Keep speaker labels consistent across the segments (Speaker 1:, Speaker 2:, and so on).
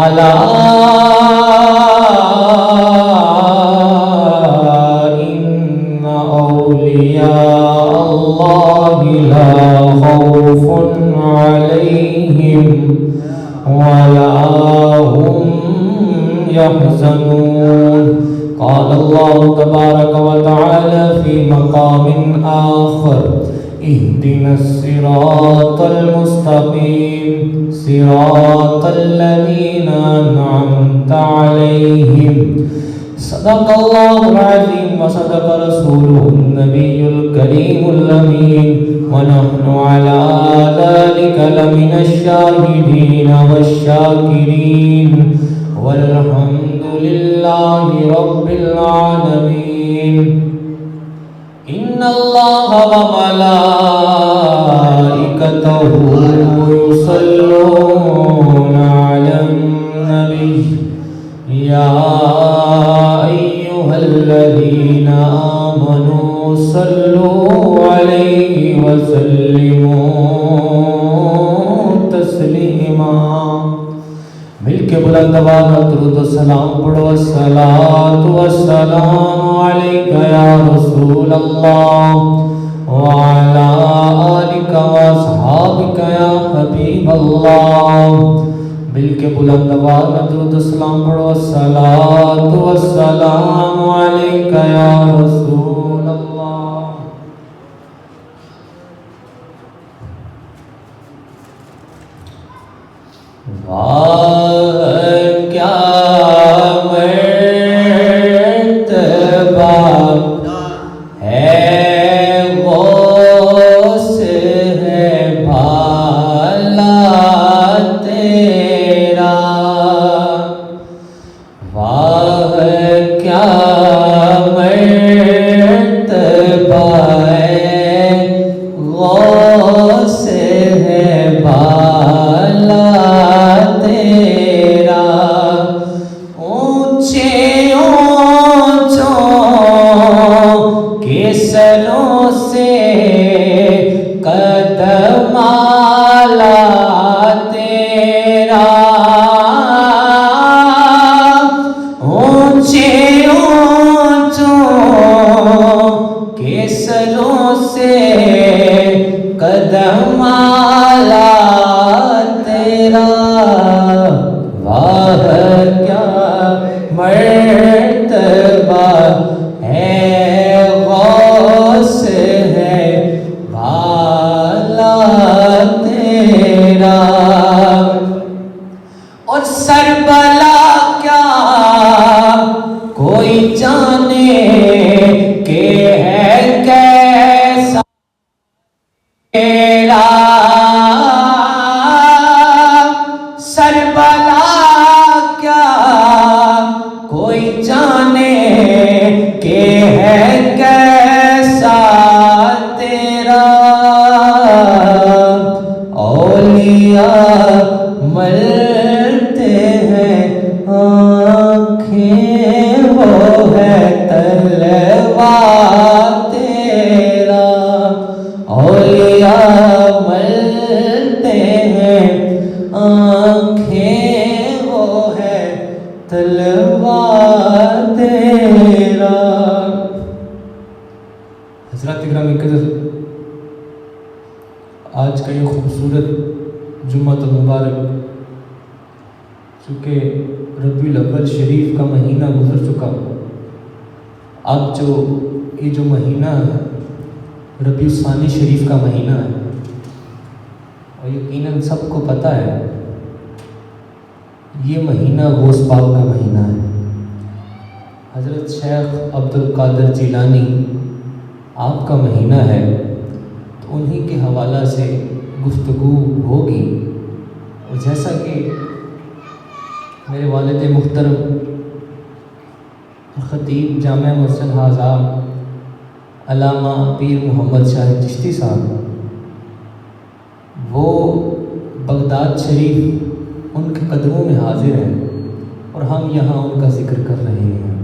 Speaker 1: الا ان اولیاء اللہ لا خوف علیہم ولا هم يحزنون. قال الله تبارك وتعالى في مقام آخر اهدنا الصراط المستقيم صراط الذين أنعمت عليهم. صدق الله العظيم وصدق رسوله النبي الكريم الأمين ونحن على ذلك لمن الشاهدين والشاكرين والحمد لله رب العالمين. إن الله وملائكته يصلون على النبي يا أيها الذين آمنوا صلوا عليه وسلموا تسليما. مل کے بلند آواز درود و سلام پڑھو. الصلاۃ والسلام علیک یا رسول اللہ وعلی آلک واصحابک یا حبیب اللہ. مل کے بلند آواز درود و سلام پڑھو. الصلاۃ والسلام علیک یا رسول اللہ. کیا مرتبہ ہے غوث ہے بھالا تیرا. واہ کیا مرتبہ ہے غوث ہے بھالا تیرا. اونچے اونچوں کے سروں سے قدم آلا تیرا. اونچے اونچوں کے سروں سے قدم آلا تیرا. واہ کیا مرتبہ ہے غوث ہے بھالا تیرا. اور سربلا کیا کوئی جانے کہ ہے کیسا تیرا. سربلا کیا کوئی جانے کہ ہے کیسا تیرا. اولیاء ملتے ہیں آنکھیں وہ ہے تلوار تیرا. اولیاء ملتے ہیں آنکھیں وہ ہے تلوار تیرا. حضرات اکرام قدر، آج کا یہ خوبصورت جمعہ المبارک، چونکہ ربیع الاول شریف کا مہینہ گزر چکا، اب یہ جو مہینہ ہے ربیع الثانی شریف کا مہینہ ہے، اور یقیناً سب کو پتہ ہے یہ مہینہ غوث پاک کا مہینہ ہے. حضرت شیخ عبد القادر جیلانی آپ کا مہینہ ہے، تو انہی کے حوالہ سے گفتگو ہوگی. اور جیسا کہ میرے والد محترم خطیب جامعہ مسجد اعظم علامہ پیر محمد شاہد چشتی صاحب، وہ بغداد شریف ان کے قدموں میں حاضر ہیں اور ہم یہاں ان کا ذکر کر رہے ہیں.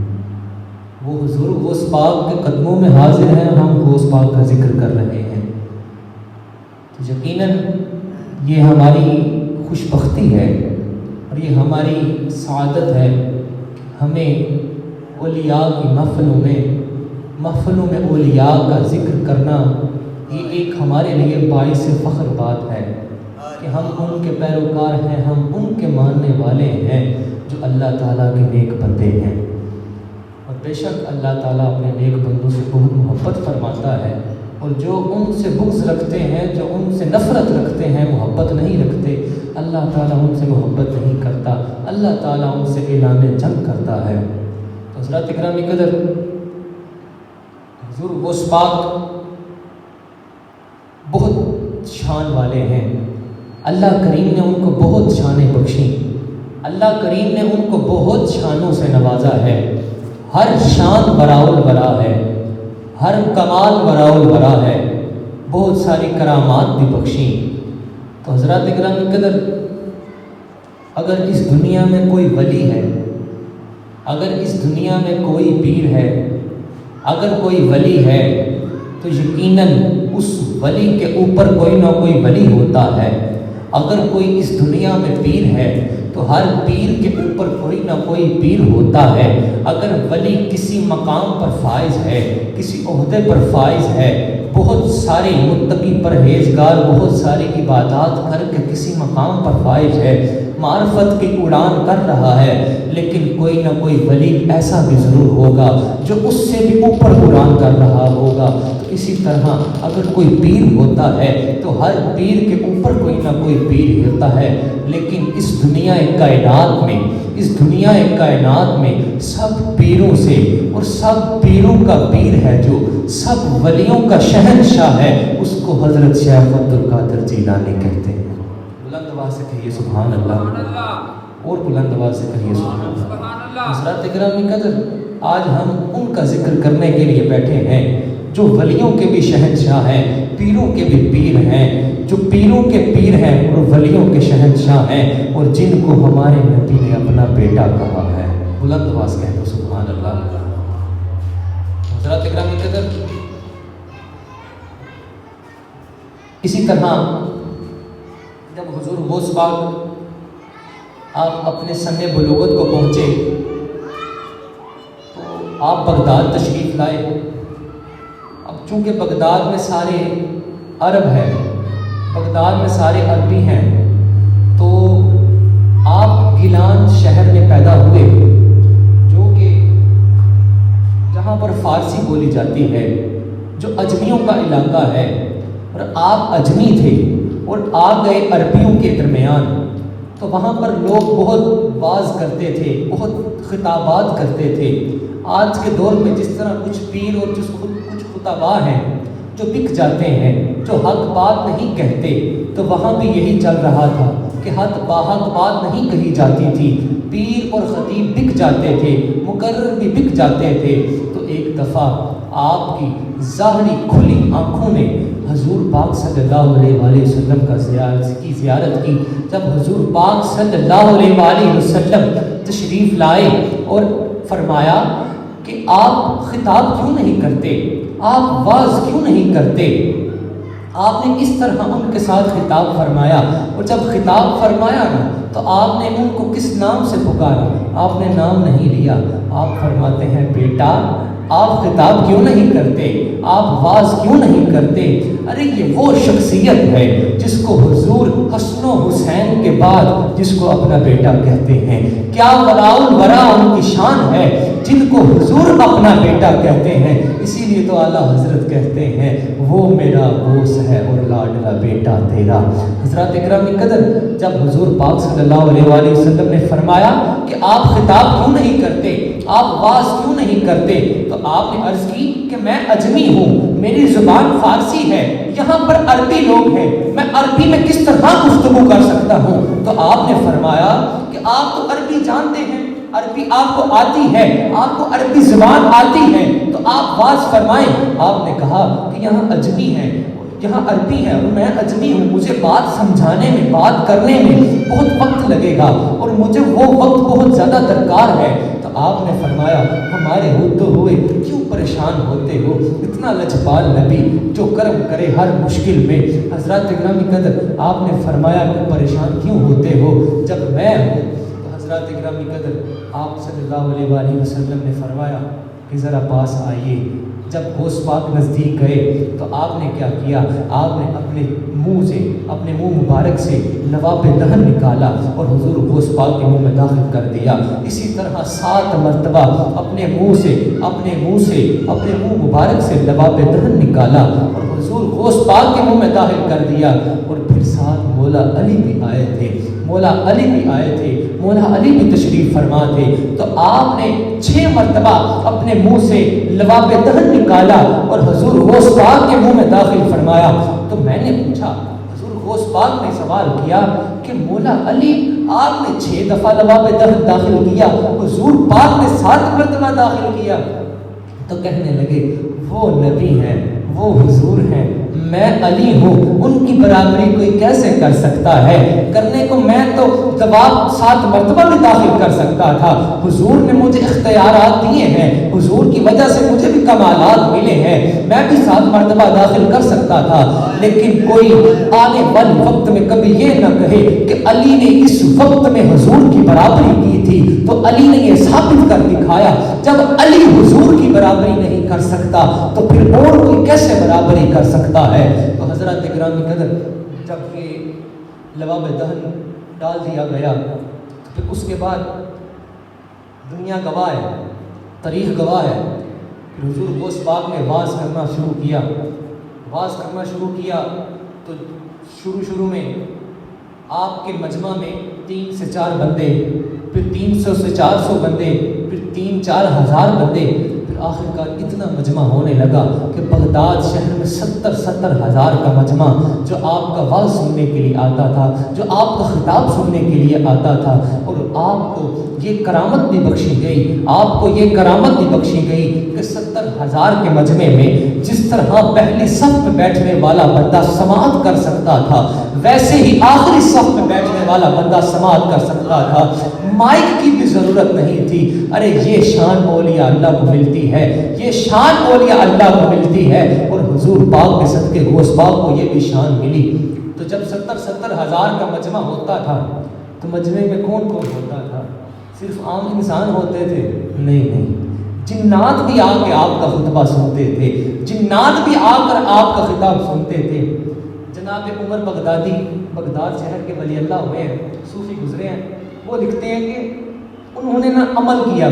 Speaker 1: وہ حضور غوث پاک کے قدموں میں حاضر ہیں اور ہم غوث پاک کا ذکر کر رہے ہیں. تو یقیناً یہ ہماری خوش بختی ہے اور یہ ہماری سعادت ہے، ہمیں اولیاء کی محفلوں میں اولیاء کا ذکر کرنا یہ ایک ہمارے لیے باعث فخر بات ہے کہ ہم ان کے پیروکار ہیں، ہم ان کے ماننے والے ہیں جو اللہ تعالیٰ کے نیک بندے ہیں۔ اور بے شک اللہ تعالیٰ اپنے نیک بندوں سے بہت محبت فرماتا ہے، اور جو ان سے بغض رکھتے ہیں، جو ان سے نفرت رکھتے ہیں، محبت نہیں رکھتے، اللہ تعالیٰ ان سے محبت نہیں کرتا، اللہ تعالیٰ ان سے اعلان جنگ کرتا ہے۔ تو حضرات اکرامی قدر، حضور غوث پاک بہت شان والے ہیں، اللہ کریم نے ان کو بہت شانیں بخشیں، اللہ کریم نے ان کو بہت شانوں سے نوازا ہے، ہر شان براء البراء ہے، ہر کمال براء البراء ہے، بہت ساری کرامات بھی بخشیں۔ تو حضرات اکرام قدر، اگر اس دنیا میں کوئی ولی ہے، اگر اس دنیا میں کوئی پیر ہے، اگر کوئی ولی ہے، تو یقیناً اس ولی کے اوپر کوئی نہ کوئی ولی ہوتا ہے۔ اگر کوئی اس دنیا میں پیر ہے تو ہر پیر کے اوپر کوئی نہ کوئی پیر ہوتا ہے۔ اگر ولی کسی مقام پر فائز ہے، کسی عہدے پر فائز ہے، بہت سارے متقی پرہیزگار بہت ساری عبادات کر کے کسی مقام پر فائز ہے، معرفت کی اڑان کر رہا ہے، لیکن کوئی نہ کوئی ولی ایسا بھی ضرور ہوگا جو اس سے بھی اوپر اڑان کر رہا ہوگا۔ تو اسی طرح اگر کوئی پیر ہوتا ہے تو ہر پیر کے اوپر کوئی نہ کوئی پیر ہوتا ہے، لیکن اس دنیا کائنات میں سب پیروں سے، اور سب پیروں کا پیر ہے، جو سب ولیوں کا شہنشاہ ہے، اس کو حضرت شیخ عبد القادر جیلانی کہتے ہیں۔ بلند آواز سے کہیے سبحان اللہ، اور بلند آواز سے کہیے سبحان اللہ۔ حضرات اکرامی قدر، آج ہم ان کا ذکر کرنے کے لیے بیٹھے ہیں جو ولیوں کے بھی شہنشاہ ہیں، پیروں کے بھی پیر ہیں، جو پیروں کے پیر ہیں اور ولیوں کے شہنشاہ ہیں، اور جن کو ہمارے نبی نے اپنا بیٹا کہا ہے۔ بلند آواز کہہ دو سبحان اللہ۔ حضرات اکرامی قدر، اسی طرح جب حضور غوث پاک آپ اپنے سن بلوغت کو پہنچے تو آپ بغداد تشریف لائے۔ اب چونکہ بغداد میں سارے عرب ہیں، بغداد میں سارے عربی ہیں، تو آپ گیلان شہر میں پیدا ہوئے، جو کہ جہاں پر فارسی بولی جاتی ہے، جو اجمیوں کا علاقہ ہے، اور آپ اجمی تھے اور آ گئے عربیوں کے درمیان۔ تو وہاں پر لوگ بہت واز کرتے تھے، بہت خطابات کرتے تھے۔ آج کے دور میں جس طرح کچھ پیر اور کچھ خطباء ہیں جو بک جاتے ہیں، جو حق بات نہیں کہتے، تو وہاں بھی یہی چل رہا تھا کہ حق بات نہیں کہی جاتی تھی، پیر اور خطیب بک جاتے تھے، مقرر بھی بک جاتے تھے۔ تو ایک دفعہ آپ کی ظاہری کھلی آنکھوں نے حضور پاک صلی اللہ علیہ وآلہ وسلم کا زیارت کی۔ جب حضور پاک صلی اللہ علیہ وآلہ وسلم تشریف لائے اور فرمایا کہ آپ خطاب کیوں نہیں کرتے، آپ واز کیوں نہیں کرتے، آپ نے اس طرح ان کے ساتھ خطاب فرمایا۔ اور جب خطاب فرمایا نا، تو آپ نے ان کو کس نام سے پکارا؟ آپ نے نام نہیں لیا، آپ فرماتے ہیں بیٹا آپ خطاب کیوں نہیں کرتے، آپ واز کیوں نہیں کرتے؟ ارے یہ وہ شخصیت ہے جس کو حضور حسن و حسین کے بعد جس کو اپنا بیٹا کہتے ہیں۔ کیا ولاء الوراء ان کی شان ہے جن کو حضور اپنا بیٹا کہتے ہیں۔ اسی لیے تو اعلیٰ حضرت کہتے ہیں وہ میرا غوث ہے اور لاڈلا بیٹا تیرا۔ حضرات اکرامی قدر، جب حضور پاک صلی اللہ علیہ وآلہ وسلم نے فرمایا کہ آپ خطاب کیوں نہیں کرتے، آپ واز کیوں نہیں کرتے، تو آپ نے عرض کی کہ میں اجمی ہوں، میری زبان فارسی ہے، یہاں پر عربی لوگ ہیں، میں عربی میں کس طرح گفتگو کر سکتا ہوں؟ تو آپ نے فرمایا کہ آپ تو عربی جانتے ہیں، عربی آپ کو آتی ہے، آپ کو عربی زبان آتی ہے، تو آپ واز فرمائیں۔ آپ نے کہا کہ یہاں اجمی ہے، یہاں عربی ہے اور میں اجمی ہوں، مجھے بات سمجھانے میں، بات کرنے میں بہت وقت لگے گا اور مجھے وہ وقت بہت زیادہ درکار ہے۔ تو آپ نے فرمایا ہمارے ہوتے ہوئے کیوں پریشان ہوتے ہو، اتنا لجپال نبی جو کرم کرے ہر مشکل میں۔ حضرات گرامی قدر، آپ نے فرمایا کہ پریشان کیوں ہوتے ہو، جب میں ہوں حضرات اکرامی قدر آپ صلی اللہ علیہ وآلہ وسلم نے فرمایا کہ ذرا پاس آئیے۔ جب غوث پاک نزدیک گئے تو آپ نے کیا کیا، آپ نے اپنے منہ مبارک سے لباب دہن نکالا اور حضور غوث پاک کے منہ میں داخل کر دیا۔ اسی طرح 7 مرتبہ اپنے منہ مبارک سے لباب دہن نکالا اور حضور غوث پاک کے منہ میں داخل کر دیا۔ اور پھر ساتھ مولا علی بھی آئے تھے، مولا علی بھی تشریف فرما تھے، تو آپ نے 6 مرتبہ اپنے منہ سے لباب دہن نکالا اور حضور غوث پاک کے منہ میں داخل فرمایا۔ تو میں نے پوچھا، حضور غوث پاک نے سوال کیا کہ مولا علی آپ نے 6 دفعہ لباب دہن داخل کیا، حضور پاک نے 7 مرتبہ داخل کیا۔ تو کہنے لگے وہ نبی ہیں، وہ حضور ہیں، میں علی ہوں، ان کی برابری کوئی کیسے کر سکتا ہے؟ کرنے کو میں تو جواب 7 مرتبہ بھی داخل کر سکتا تھا، حضور نے مجھے اختیارات دیے ہیں، حضور کی وجہ سے مجھے بھی کمالات ملے ہیں، میں بھی 7 مرتبہ داخل کر سکتا تھا۔ لیکن کوئی آنے والے وقت میں کبھی یہ نہ کہے کہ علی نے اس وقت میں حضور کی برابری کی تھی، تو علی نے یہ ثابت کر دکھایا جب علی حضور کی برابری نہیں کر سکتا تو پھر اور کوئی کیسے برابری کر سکتا ہے؟ تو حضرات اکرامی قدر، جب یہ لباب دہن ڈال دیا گیا پھر اس کے بعد دنیا گواہ ہے، تاریخ گواہ ہے، پھر حضور غوث پاک نے واز کرنا شروع کیا تو شروع میں آپ کے مجمع میں 3 سے 4 بندے، پھر 300 سے 400 بندے، پھر 3-4 ہزار بندے، پھر آخر کار اتنا مجمع ہونے لگا کہ بغداد شہر میں 70 ہزار کا مجمع جو آپ کا واز سننے کے لیے آتا تھا، جو آپ کا خطاب سننے کے لیے آتا تھا۔ اور آپ کو یہ کرامت بھی بخشی گئی کہ 70 ہزار کے مجمع میں جس طرح پہلی صف میں بیٹھنے والا بندہ سماعت کر سکتا تھا، ویسے ہی آخری صف میں بیٹھنے والا بندہ سماعت کر سکتا تھا، مائک کی بھی ضرورت نہیں تھی۔ ارے یہ شان اولیاء اللہ کو ملتی ہے، یہ شان اولیاء اللہ کو ملتی ہے، اور حضور پاک کے صدقے غوث پاک کو یہ بھی شان ملی۔ تو جب 70 ہزار کا مجمع ہوتا تھا تو مجمع میں کون ہوتا تھا؟ صرف عام انسان ہوتے تھے؟ نہیں، جنات بھی آ کے آپ کا خطبہ سنتے تھے، جنات بھی آ کر آپ کا خطاب سنتے تھے۔ جناب عمر بغدادی بغداد شہر کے ولی اللہ ہوئے ہیں، صوفی گزرے ہیں، وہ لکھتے ہیں کہ انہوں نے عمل کیا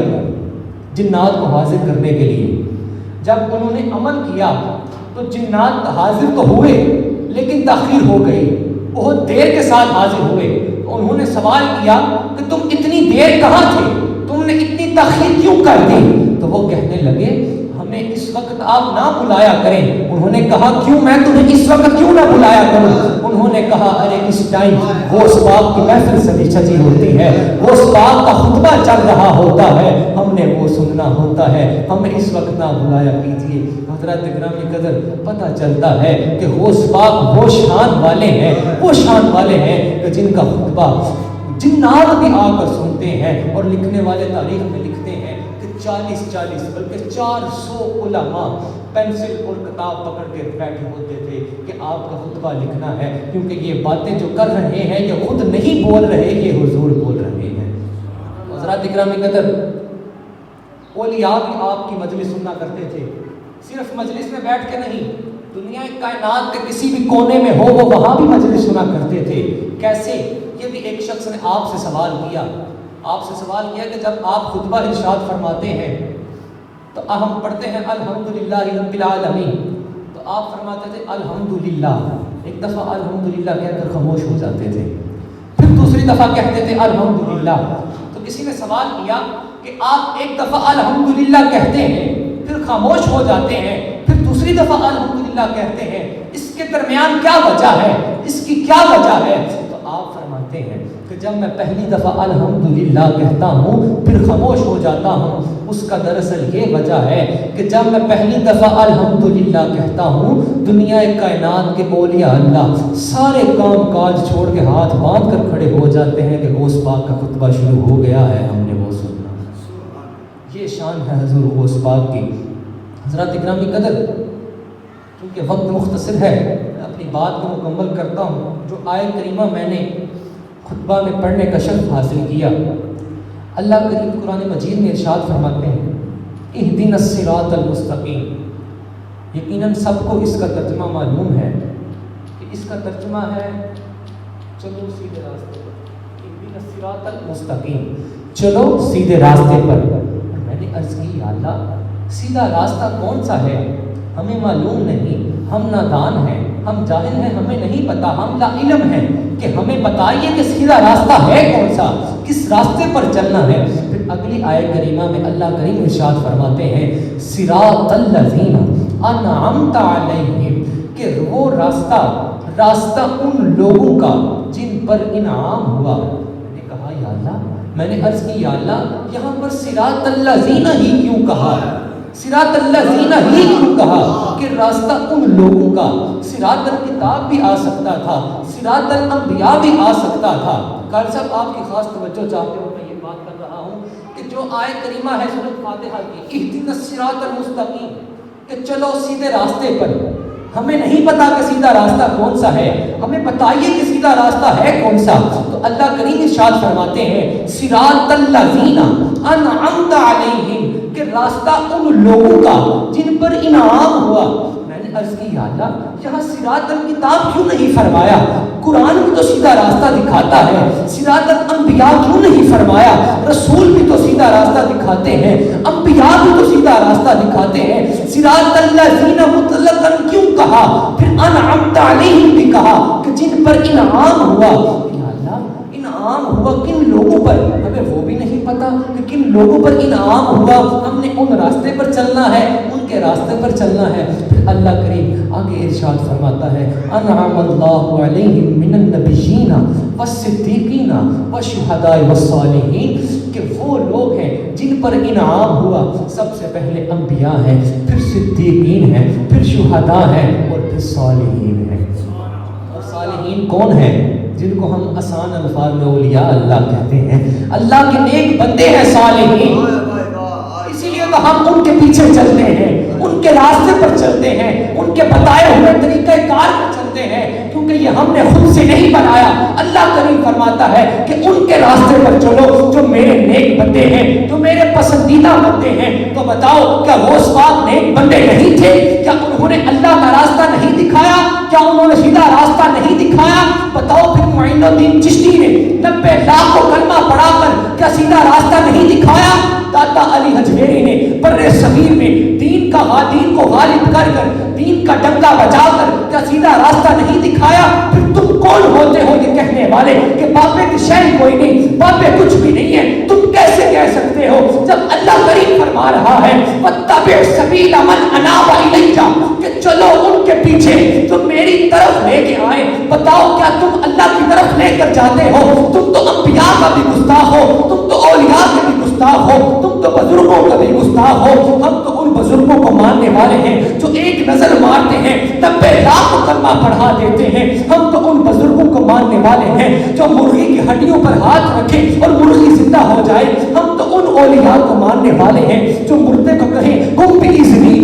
Speaker 1: جنات کو حاضر کرنے کے لیے۔ جب انہوں نے عمل کیا تو جنات حاضر تو ہوئے لیکن تاخیر ہو گئی، بہت دیر کے ساتھ حاضر ہوئے۔ انہوں نے سوال کیا کہ تم اتنی دیر کہاں تھے، تم نے اتنی تاخیر کیوں کر دی؟ تو وہ کہنے لگے ہمیں اس وقت آپ نہ بلایا کریں۔ انہوں نے کہا کیوں، میں تمہیں اس وقت کیوں نہ بلایا کروں؟ انہوں نے کہا ارے اس ٹائم غوث پاک کی محفل سجی ہوتی ہے، غوث پاک کا خطبہ چل رہا ہوتا ہے، ہم نے وہ سننا ہوتا ہے، ہمیں اس وقت نہ بلایا کیجیے۔ حضرات گرامی قدر، پتہ چلتا ہے کہ غوث پاک وہ شان والے ہیں کہ جن کا خطبہ جنات بھی آ کر سنتے ہیں۔ اور لکھنے والے تاریخ میں لکھتے ہیں کہ 40 بلکہ 400 علماء پینسل اور کتاب پکڑ کے بیٹھے ہوتے تھے کہ آپ کا خطبہ لکھنا ہے، کیونکہ یہ باتیں جو کر رہے ہیں یہ خود نہیں بول رہے، یہ حضور بول رہے ہیں۔ حضرات اکرامی قدر، اولیاء بھی آپ کی مجلس سننا کرتے تھے، صرف مجلس میں بیٹھ کے نہیں، دنیا کائنات کے کسی بھی کونے میں ہو وہ وہاں بھی مجلس سنا کرتے تھے۔ کیسے؟ یہ بھی ایک شخص نے آپ سے سوال کیا کہ جب آپ خطبہ ارشاد فرماتے ہیں تو ہم پڑھتے ہیں الحمدللہ رب العالمین، تو آپ فرماتے تھے الحمدللہ، ایک دفعہ الحمدللہ کہہ کر خاموش ہو جاتے تھے، پھر دوسری دفعہ کہتے تھے الحمدللہ۔ تو کسی نے سوال کیا کہ آپ ایک دفعہ الحمدللہ کہتے ہیں پھر خاموش ہو جاتے ہیں، پھر دوسری دفعہ الحمدللہ کہتے ہیں، اس کے درمیان کیا وجہ ہے، اس کی کیا وجہ ہے؟ تو آپ فرماتے ہیں کہ جب میں پہلی دفعہ الحمدللہ کہتا ہوں پھر خاموش ہو جاتا ہوں، اس کا دراصل یہ وجہ ہے کہ جب میں پہلی دفعہ الحمدللہ کہتا ہوں، دنیا کائنات کے اولیاء اللہ سارے کام کاج چھوڑ کے ہاتھ باندھ کر کھڑے ہو جاتے ہیں کہ غوث پاک کا خطبہ شروع ہو گیا ہے، ہم نے وہ سننا۔ یہ شان ہے حضور غوث پاک کی۔ حضرات اکرامی قدر، کیونکہ وقت مختصر ہے، میں اپنی بات کو مکمل کرتا ہوں۔ جو آیت کریمہ میں نے خطبہ میں پڑھنے کا شرف حاصل کیا، اللہ کریم قرآن مجید میں ارشاد فرماتے ہیں اہدنا الصراط المستقیم. یقیناً سب کو اس کا ترجمہ معلوم ہے کہ اس کا ترجمہ ہے چلو سیدھے راستے پر. اہدنا الصراط المستقیم، چلو سیدھے راستے پر. میں نے عرض کی یا اللہ سیدھا راستہ کون سا ہے؟ ہمیں معلوم نہیں، ہم نادان ہیں، ہم جاہل ہیں، ہمیں نہیں پتا، ہم لا علم ہیں کہ ہمیں بتائیے کہ سیدھا راستہ ہے کون سا، کس راستے پر چلنا ہے. پھر اگلی آیت کریمہ میں اللہ کریم ارشاد فرماتے ہیں صراط الذین انعمت علیہم، کہ وہ راستہ ان لوگوں کا جن پر انعام ہوا. میں نے کہا یا اللہ، میں نے عرض کی یا اللہ یہاں پر صراط الذین ہی کیوں کہا؟ صراط الذین ہی کیوں کہا کہ راستہ ان لوگوں کا؟ صراط الکتاب بھی آ سکتا تھا، صراط الانبیاء بھی آ سکتا تھا. قاری صاحب آپ کی خاص توجہ چاہتے ہو میں یہ بات کر رہا ہوں کہ جو آیت کریمہ ہے سورۃ فاتحہ کی اہدنا الصراط المستقیم، کہ چلو سیدھے راستے پر. ہمیں نہیں پتا کہ سیدھا راستہ کون سا ہے، ہمیں بتائیے کہ سیدھا راستہ ہے کون سا. تو اللہ کریم ارشاد فرماتے ہیں صراط الذین انعمت علیہم، کہ راستہ ان لوگوں کا جن پر انعام ہوا. میں نے عرض کی یا اللہ یہاں صراط الکتاب کیوں نہیں فرمایا؟ قرآن بھی تو سیدھا راستہ دکھاتا ہے. صراط الانبیاء کیوں نہیں فرمایا؟ رسول بھی تو سیدھا راستہ دکھاتے ہیں، انبیاء بھی تو سیدھا راستہ دکھاتے ہیں. صراط الذین مطلقاً کیوں کہا؟ پھر انعمت علیہم بھی کہا کہ جن پر انعام ہوا. یا اللہ انعام ہوا کن لوگوں پر؟ ہمیں وہ بھی نہیں پتا کہ کن لوگوں پر انعام ہوا. ہم نے ان راستے پر چلنا ہے، ان کے راستے پر چلنا ہے. پھر اللہ کریم آگے ارشاد فرماتا ہے انعم اللہ علیہم من النبیین والصدیقین والشہداء والصالحین، کہ وہ لوگ ہیں جن پر انعام ہوا. سب سے پہلے انبیاء ہیں، پھر صدیقین ہیں، پھر شہداء ہیں اور پھر صالحین ہیں. اور صالحین کون ہیں؟ جن کو ہم آسان الفاظ میں اولیاء اللہ کہتے ہیں. اللہ کے نیک بندے ہیں صالحین، اسی لیے تو ہم ان کے پیچھے چلتے ہیں، ان کے راستے پر چلتے ہیں، ان کے بتائے ہوئے طریقہ کار پر چلتے ہیں، کیونکہ یہ ہم نے خود سے نہیں بنایا. اللہ کریم فرماتا ہے کہ ان کے راستے پر چلو جو میرے نیک بندے ہیں، جو میرے پسندیدہ بندے ہیں. تو بتاؤ کیا غوث پاک نیک بندے نہیں تھے؟ کیا انہوں نے اللہ کا راستہ نہیں دکھایا؟ کیا انہوں نے سیدھا راستہ نہیں دکھایا؟ بتاؤ پھر معین الدین چشتی نے 90 لاکھ کو کلمہ پڑھا کر کیا سیدھا راستہ نہیں دکھایا؟ داتا علی حجویری نے برِ صغیر میں دین کو غالب کر دین کا ڈنکا بجا کر کیا سیدھا راستہ نہیں دکھایا؟ پھر تم کون ہوتے ہو یہ کہنے والے کہ بابے کی شے کوئی نہیں، بابے کچھ بھی نہیں ہے؟ تم کیسے کہہ سکتے ہو جب اللہ کریم فرما رہا ہے وَاتَّبِعْ سَبِيلَ مَنْ أَنَابَ إِلَيَّ، کہ چلو ان کے پیچھے جو میری طرف لے کے آئے. بتاؤ کیا تم اللہ کی طرف لے کر جاتے ہو؟ تم تو انبیاء کا بھی گستاخ ہو، تم تو اولیاء کے بھی گستاخ ہو، تم تو بزرگوں کا بھی گستاخ ہو. ہم تو ان بزرگوں کو ماننے والے ہیں جو ایک نظر مارتے ہیں 90 لاکھ کلمہ پڑھا دیتے ہیں. ہم تو ان بزرگوں کو ماننے والے ہیں جو مرغی کی ہڈیوں پر ہاتھ رکھے اور مرغی زندہ ہو جائے. ہم تو ان اولیاء کو ماننے والے ہیں جو مردے کو کہیں گم بھی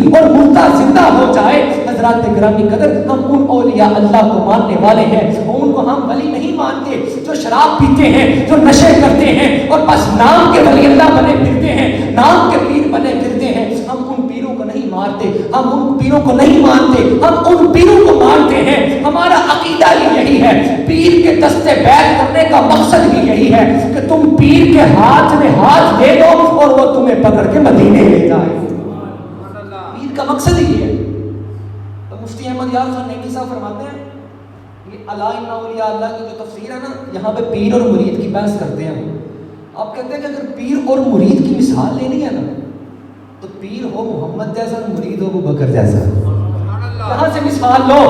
Speaker 1: اور مردہ زندہ ہو جائے. حضرات گرامی قدر ہم ان اولیاء اللہ کو ماننے والے ہیں. ان کو ہم ولی نہیں مانتے جو شراب پیتے ہیں، جو نشے کرتے ہیں اور بس نام کے ولی اللہ بنے پھرتے ہیں، نام کے پیر بنے پھرتے ہیں. ہم ان پیروں کو نہیں مارتے، ہم ان پیروں کو نہیں مانتے، ہم ان پیروں کو مانتے ہیں. ہمارا عقیدہ ہی یہی ہے. پیر کے دستے بیعت کرنے کا مقصد ہی یہی ہے کہ تم پیر کے ہاتھ میں ہاتھ دے دو اور وہ تمہیں پکڑ کے مدینے لے جائے. پیر کا مقصد ہی ہے. تو مفتی احمد یار خان نیکی صاحب فرماتے ہیں یہ الا ان اولیاء اللہ کی جو تفسیر ہے نا، یہاں پہ پیر اور مرید کی بحث کرتے ہیں. آپ کہتے ہیں کہ اگر پیر اور مرید کی مثال لینی ہے نا تو پیر ہو محمد جیسا، مرید ہو ابو بکر جیسا. یہاں سے مثال لو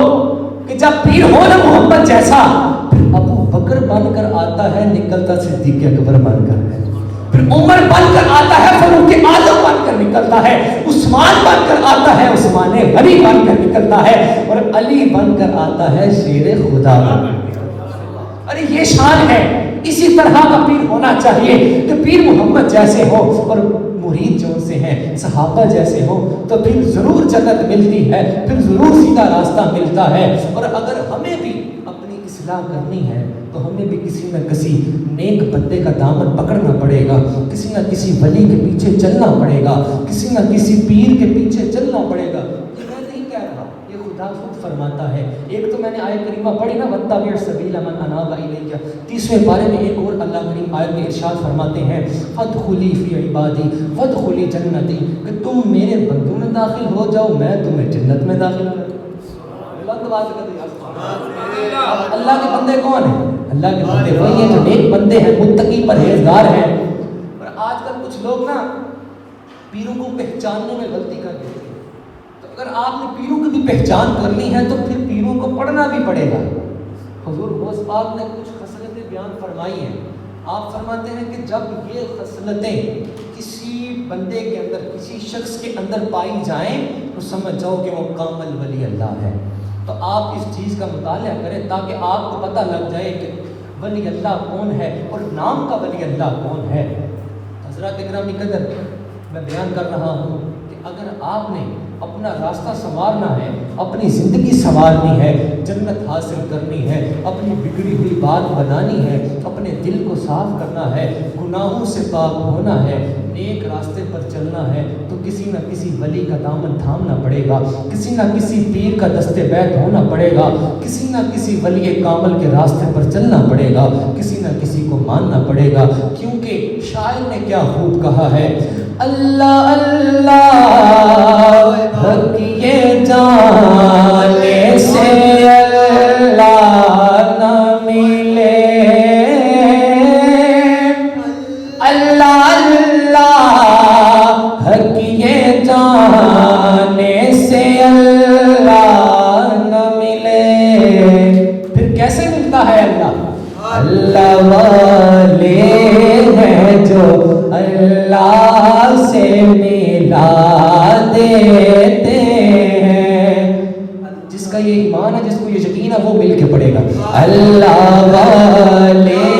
Speaker 1: کہ جب پیر ہو نا محمد جیسا، پھر ابو بکر بن کر آتا ہے، نکلتا صدیق اکبر بن کر ہے. پھر عمر بن کر آتا ہے، فاروق اعظم بن کر نکلتا ہے. عثمان بن کر آتا ہے، عثمان غنی بن کر نکلتا ہے. اور علی بن کر آتا ہے، شیر خدا بن کر نکلتا ہے. ارے یہ شان ہے. اسی طرح کا پیر ہونا چاہیے کہ پیر محمد جیسے ہو اور مرید جو سے ہیں صحابہ جیسے ہو، تو پھر ضرور جنت ملتی ہے، پھر ضرور سیدھا راستہ ملتا ہے. اور اگر ہمیں بھی اپنی اس اصلاح کرنی ہے تو ہمیں بھی کسی نہ کسی نیک بندے کا دامن پکڑنا پڑے گا، کسی نہ کسی ولی کے پیچھے چلنا پڑے گا، کسی نہ کسی پیر کے پیچھے چلنا پڑے گا۔ یہ میں نہیں کہہ رہا، یہ خدا خود فرماتا ہے۔ ایک تو میں نے آیت کریمہ پڑھی نا، وَاتَّبِعْ سَبِيلَ مَنْ أَنَابَ إِلَيَّ، 30ویں پارے میں ایک اور اللہ کریم آیت میں ارشاد فرماتے ہیں فَادْخُلِي فِي عِبَادِي وَادْخُلِي جَنَّتِي، کہ تم میرے بندوں میں داخل ہو جاؤ، میں تمہیں جنت میں داخل ہوں۔ اللہ کے بندے کون ہیں؟ اللہ کے بندے وہی ہیں جو نیک بندے ہیں، متقی پرہیزگار ہیں۔ اور آج کل کچھ لوگ نا پیروں کو پہچاننے میں غلطی کر دیتے ہیں۔ تو اگر آپ نے پیروں کی بھی پہچان کرنی ہے تو پھر پیروں کو پڑھنا بھی پڑے گا۔ حضور غوث پاک نے کچھ خصلتیں بیان فرمائی ہیں۔ آپ فرماتے ہیں کہ جب یہ خصلتیں کسی بندے کے اندر، کسی شخص کے اندر پائی جائیں تو سمجھ جاؤ کہ وہ کامل ولی اللہ ہے۔ تو آپ اس چیز کا مطالعہ کریں تاکہ آپ کو پتہ لگ جائے کہ ولی اللہ کون ہے اور نام کا ولی اللہ کون ہے۔ حضرات اکرامی قدر، میں بیان کر رہا ہوں کہ اگر آپ نے اپنا راستہ سنوارنا ہے، اپنی زندگی سنوارنی ہے، جنت حاصل کرنی ہے، اپنی بگڑی ہوئی بات بنانی ہے، اپنے دل کو صاف کرنا ہے، گناہوں سے پاک ہونا ہے، نیک راستے پر چلنا ہے، تو کسی نہ کسی ولی کا دامن تھامنا پڑے گا، کسی نہ کسی پیر کا دست بیت ہونا پڑے گا، کسی نہ کسی ولی کامل کے راستے پر چلنا پڑے گا، کسی نہ کسی کو ماننا پڑے گا۔ کیونکہ شاعر نے کیا خوب کہا ہے، اللہ اللہ یہ جانے سے اللہ نہ ملے، اللہ اللہ یہ جانے سے اللہ نہ ملے۔ پھر کیسے ملتا ہے اللہ؟ اللہ والے ہیں جو اللہ سے ملا دیتے ہیں۔ جس کا یہ ایمان ہے، جس کو یہ یقین ہے، وہ مل کے پڑے گا۔ اللہ والے